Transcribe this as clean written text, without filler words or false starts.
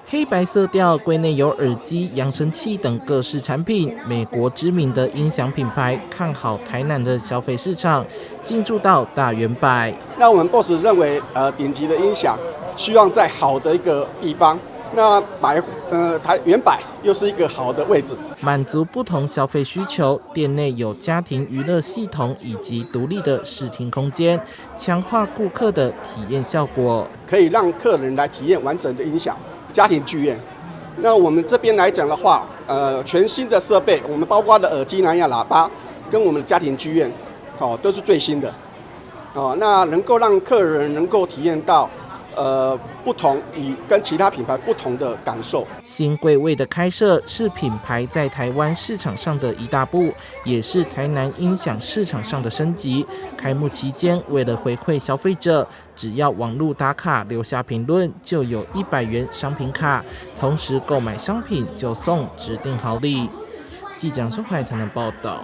黑白色调，柜内有耳机、扬声器等各式产品。美国知名的音响品牌看好台南的消费市场，进驻到大圆柏。那我们 BOSS 认为，顶级的音响希望在好的一个地方。那圆柏又是一个好的位置，满足不同消费需求。店内有家庭娱乐系统以及独立的视听空间，强化顾客的体验效果，可以让客人来体验完整的音响。家庭剧院，那我们这边来讲的话，全新的设备，我们包括的耳机、蓝牙喇叭，跟我们的家庭剧院，都是最新的，那能够让客人能够体验到。不同跟其他品牌不同的感受。新柜位的开设是品牌在台湾市场上的一大步，也是台南音响市场上的升级。开幕期间，为了回馈消费者，只要网络打卡留下评论，就有100元商品卡，同时购买商品就送指定好礼。记者周海棠的报道。